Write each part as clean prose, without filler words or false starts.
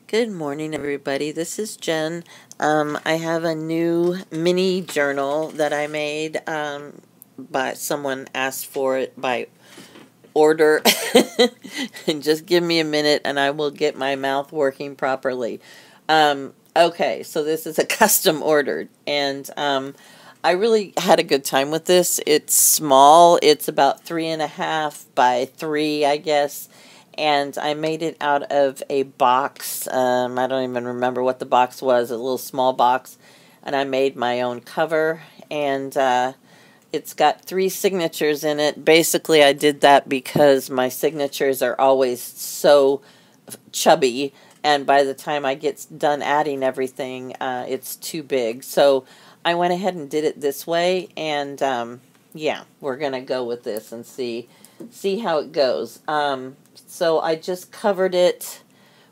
Good morning, everybody. This is Jen. I have a new mini journal that I made. But someone asked for it by order. And just give me a minute and I will get my mouth working properly. Okay, so this is a custom order. And I really had a good time with this. It's small. It's about 3.5 by 3, I guess. And I made it out of a box. I don't even remember what the box was, a little small box. And I made my own cover. And it's got 3 signatures in it. Basically, I did that because my signatures are always so chubby. And by the time I get done adding everything, it's too big. So I went ahead and did it this way. And yeah, we're going to go with this and see how it goes. So I just covered it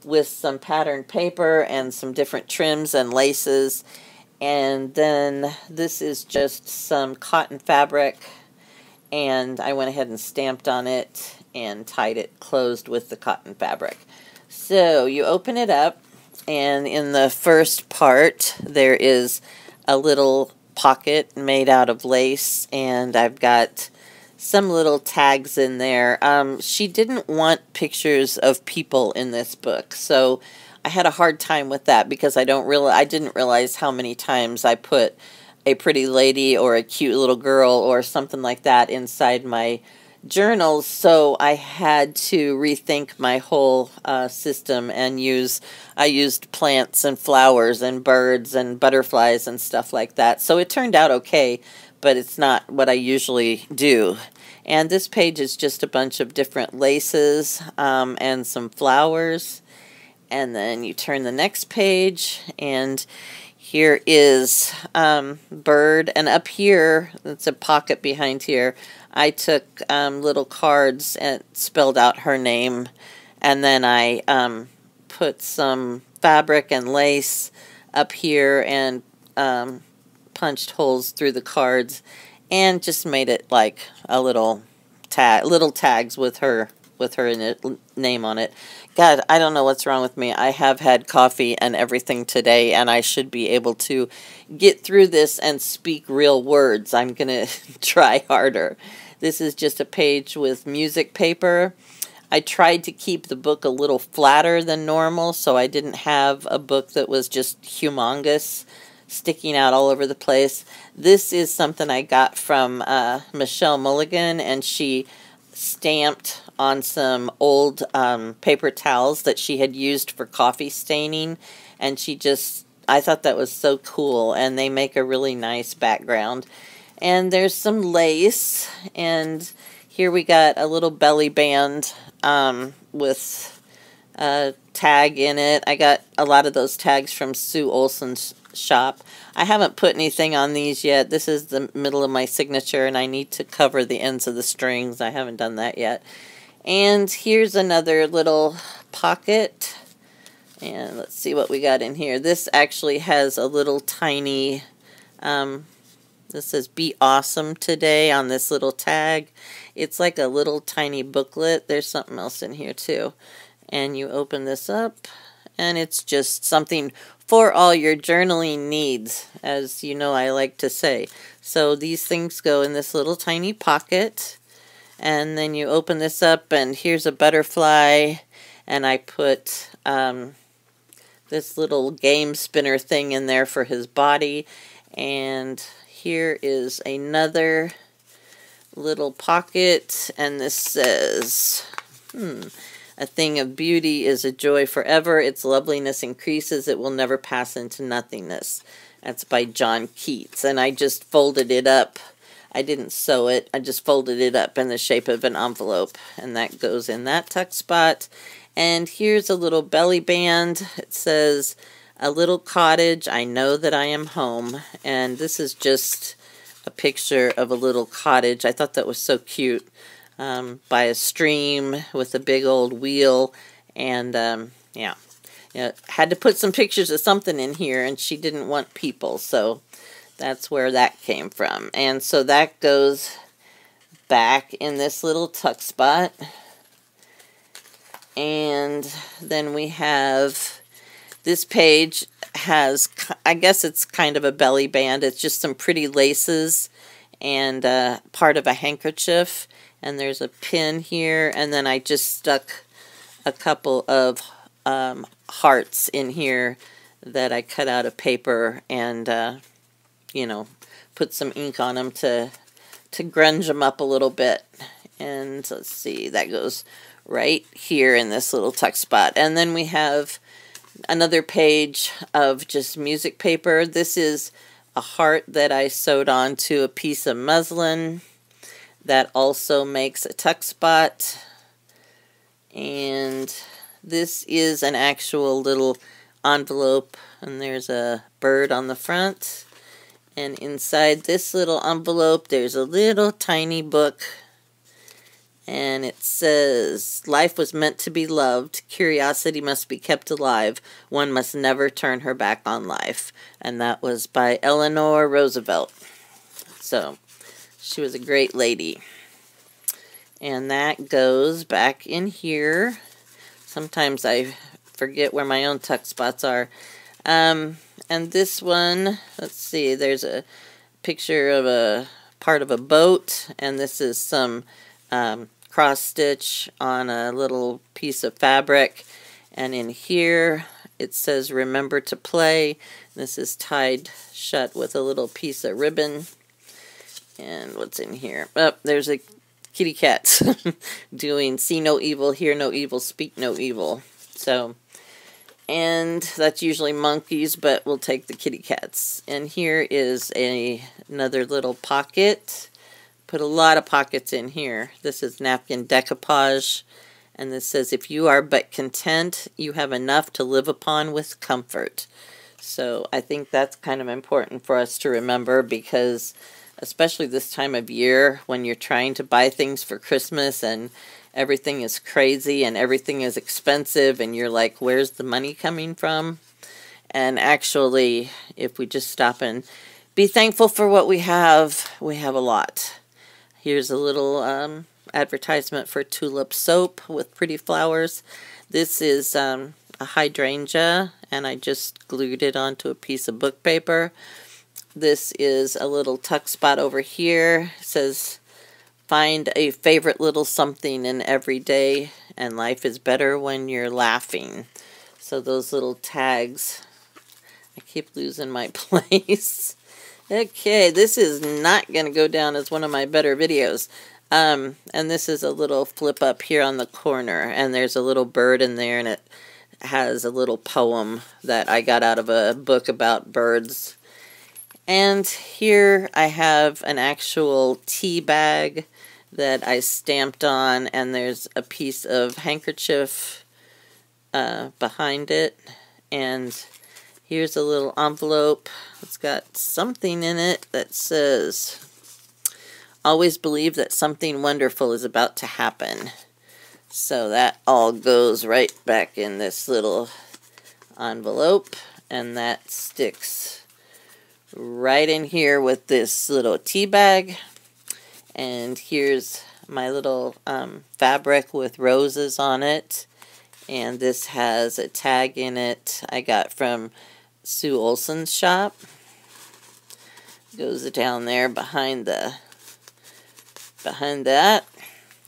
with some patterned paper and some different trims and laces. And then this is just some cotton fabric. And I went ahead and stamped on it and tied it closed with the cotton fabric. So you open it up, and in the first part there is a little pocket made out of lace, and I've got some little tags in there. She didn't want pictures of people in this book, so I had a hard time with that because I didn't realize how many times I put a pretty lady or a cute little girl or something like that inside my journals. So I had to rethink my whole system and I used plants and flowers and birds and butterflies and stuff like that. So it turned out okay, but it's not what I usually do. And this page is just a bunch of different laces and some flowers. And then you turn the next page, and here is bird. And up here, it's a pocket behind here, I took little cards and spelled out her name. And then I put some fabric and lace up here and punched holes through the cards and just made it like a little tags with her name on it. God, I don't know what's wrong with me. I have had coffee and everything today, and I should be able to get through this and speak real words. I'm going to try harder. This is just a page with music paper. I tried to keep the book a little flatter than normal, so I didn't have a book that was just humongous, sticking out all over the place. This is something I got from Michelle Mulligan, and she stamped on some old paper towels that she had used for coffee staining, and I thought that was so cool, and they make a really nice background. And there's some lace, and here we got a little belly band with a tag in it. I got a lot of those tags from Sue Olson's shop. I haven't put anything on these yet. This is the middle of my signature, and I need to cover the ends of the strings. I haven't done that yet. And here's another little pocket. And let's see what we got in here. This actually has a little tiny, this says "Be Awesome Today" on this little tag. It's like a little tiny booklet. There's something else in here too. And you open this up, and it's just something for all your journaling needs, as you know I like to say. So these things go in this little tiny pocket, and then you open this up, and here's a butterfly, and I put this little game spinner thing in there for his body. And here is another little pocket, and this says, "A thing of beauty is a joy forever. Its loveliness increases. It will never pass into nothingness." That's by John Keats. And I just folded it up. I didn't sew it. I just folded it up in the shape of an envelope. And that goes in that tuck spot. And here's a little belly band. It says, "A little cottage. I know that I am home." And this is just a picture of a little cottage. I thought that was so cute. By a stream with a big old wheel, and yeah, had to put some pictures of something in here, and she didn't want people, so that's where that came from. And so that goes back in this little tuck spot. And then we have This page has, I guess it's kind of a belly band. It's just some pretty laces and part of a handkerchief. And there's a pin here. And then I just stuck a couple of hearts in here that I cut out of paper and, you know, put some ink on them to grunge them up a little bit. And let's see, that goes right here in this little tuck spot. And then we have another page of just music paper. This is a heart that I sewed onto a piece of muslin that also makes a tuck spot. And this is an actual little envelope, and there's a bird on the front. And inside this little envelope, there's a little tiny book. And it says, "Life was meant to be loved. Curiosity must be kept alive. One must never turn her back on life." And that was by Eleanor Roosevelt. So, she was a great lady. And that goes back in here. Sometimes I forget where my own tuck spots are. And this one, let's see, there's a picture of a part of a boat, and this is some cross stitch on a little piece of fabric. And in here, it says "Remember to Play." This is tied shut with a little piece of ribbon. And what's in here? Oh, there's a kitty cat doing "See no evil, hear no evil, speak no evil." So, and that's usually monkeys, but we'll take the kitty cats. And here is another little pocket. Put a lot of pockets in here. This is napkin decoupage. And this says, "If you are but content, you have enough to live upon with comfort." So I think that's kind of important for us to remember, because especially this time of year when you're trying to buy things for Christmas and everything is crazy and everything is expensive and you're like, where's the money coming from? And actually, if we just stop and be thankful for what we have a lot. Here's a little advertisement for Tulip soap with pretty flowers. This is a hydrangea, and I just glued it onto a piece of book paper. This is a little tuck spot over here. It says, "Find a favorite little something in every day, and life is better when you're laughing." So those little tags, I keep losing my place. Okay, this is not going to go down as one of my better videos. And this is a little flip up here on the corner, and there's a little bird in there, and it has a little poem that I got out of a book about birds. And here I have an actual tea bag that I stamped on, and there's a piece of handkerchief behind it. And here's a little envelope. It's got something in it that says, "Always believe that something wonderful is about to happen." So that all goes right back in this little envelope, and that sticks right in here with this little tea bag. And here's my little fabric with roses on it. And this has a tag in it I got from Sue Olson's shop. Goes down there behind that.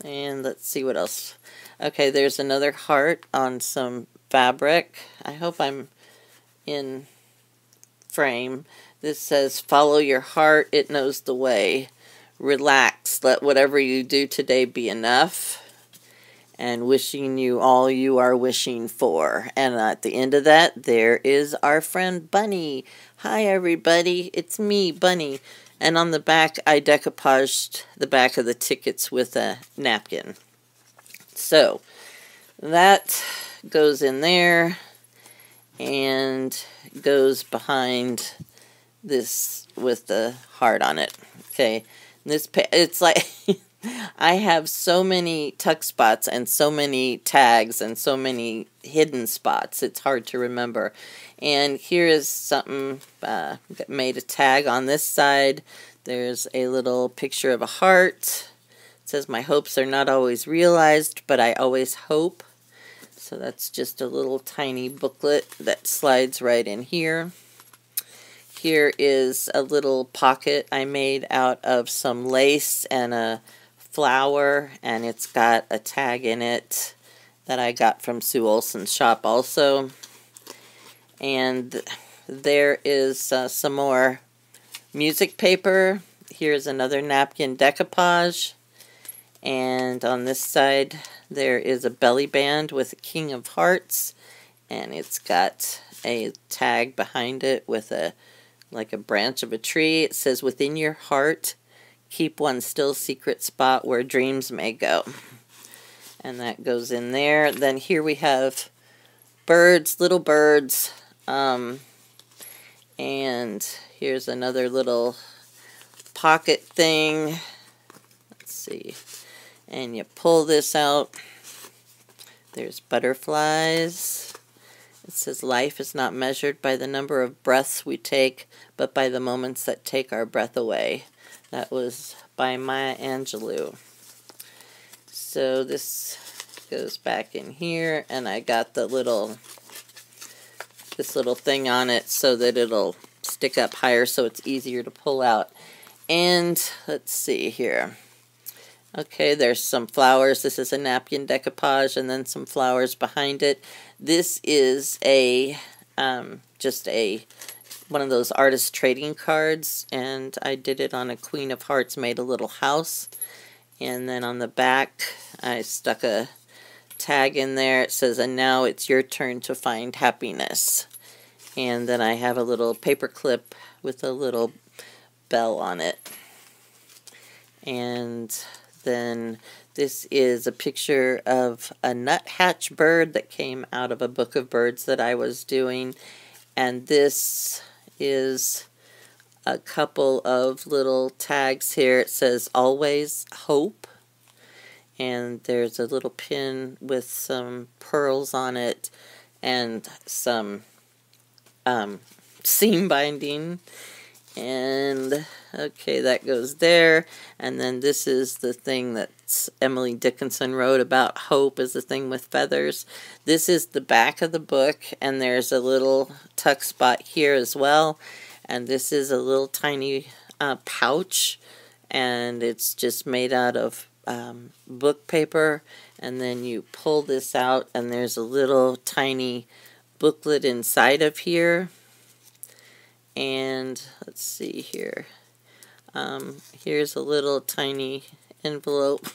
And let's see what else. Okay, there's another heart on some fabric. I hope I'm in frame. This says, "Follow your heart, it knows the way. Relax, let whatever you do today be enough. And wishing you all you are wishing for." And at the end of that, there is our friend Bunny. Hi everybody, it's me, Bunny. And on the back, I decoupaged the back of the tickets with a napkin. So, that goes in there and goes behind this with the heart on it. Okay, it's like I have so many tuck spots and so many tags and so many hidden spots. It's hard to remember. And here is something made a tag on this side. There's a little picture of a heart. It says, "My hopes are not always realized, but I always hope." So that's just a little tiny booklet that slides right in here. Here is a little pocket I made out of some lace and a flower, and it's got a tag in it that I got from Sue Olson's shop also. And there is some more music paper. Here's another napkin decoupage. And on this side there is a belly band with a King of Hearts, and it's got a tag behind it with like a branch of a tree. It says, "Within your heart, keep one still secret spot where dreams may go." And that goes in there. Then here we have birds, little birds. And here's another little pocket thing. Let's see. And you pull this out. There's butterflies. It says, "Life is not measured by the number of breaths we take, but by the moments that take our breath away." That was by Maya Angelou. So this goes back in here, and I got this little thing on it so that it'll stick up higher so it's easier to pull out. And let's see here. Okay, there's some flowers. This is a napkin decoupage, and then some flowers behind it. This is just one of those artist trading cards, and I did it on a Queen of Hearts, made a little house. And then on the back, I stuck a tag in there. It says, "And now it's your turn to find happiness." And then I have a little paper clip with a little bell on it. And then this is a picture of a nuthatch bird that came out of a book of birds that I was doing. And this is a couple of little tags here. It says, "Always Hope." And there's a little pin with some pearls on it and some seam binding. And okay, that goes there. And then this is the thing that Emily Dickinson wrote about hope, is the thing with feathers. This is the back of the book, and there's a little tuck spot here as well. And this is a little tiny pouch, and it's just made out of book paper. And then you pull this out, and there's a little tiny booklet inside of here. And let's see here. Here's a little tiny envelope.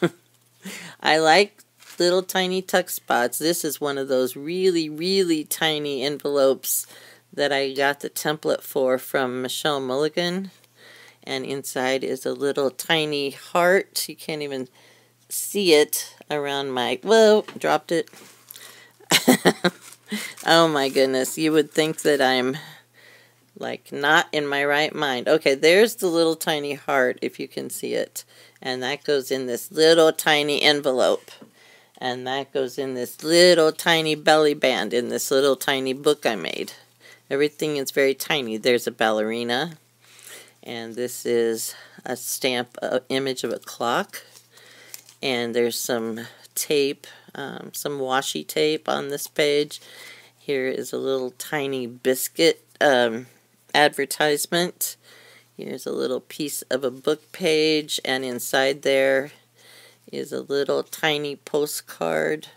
I like little tiny tuck spots. This is one of those really, really tiny envelopes that I got the template for from Michelle Mulligan. And inside is a little tiny heart. You can't even see it around my... Whoa, dropped it. Oh my goodness. You would think that I'm like not in my right mind. Okay, there's the little tiny heart, if you can see it. And that goes in this little tiny envelope. And that goes in this little tiny belly band in this little tiny book I made. Everything is very tiny. There's a ballerina. And this is a stamp image of a clock. And there's some tape, some washi tape on this page. Here is a little tiny biscuit advertisement. Here's a little piece of a book page, and inside there is a little tiny postcard.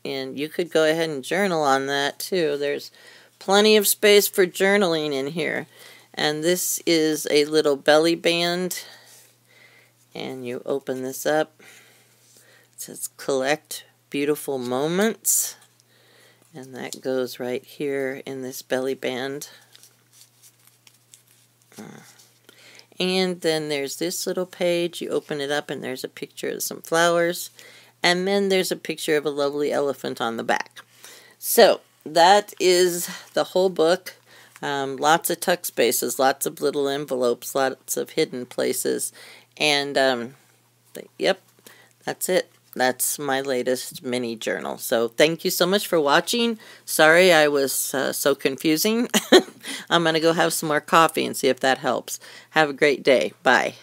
And you could go ahead and journal on that too. There's plenty of space for journaling in here. And this is a little belly band. And you open this up. It says "Collect Beautiful Moments." And that goes right here in this belly band. And then there's this little page. You open it up and there's a picture of some flowers. And then there's a picture of a lovely elephant on the back. So that is the whole book. Lots of tuck spaces, lots of little envelopes, lots of hidden places. And yep, that's it. That's my latest mini journal. So thank you so much for watching. Sorry I was so confusing. I'm going to go have some more coffee and see if that helps. Have a great day. Bye.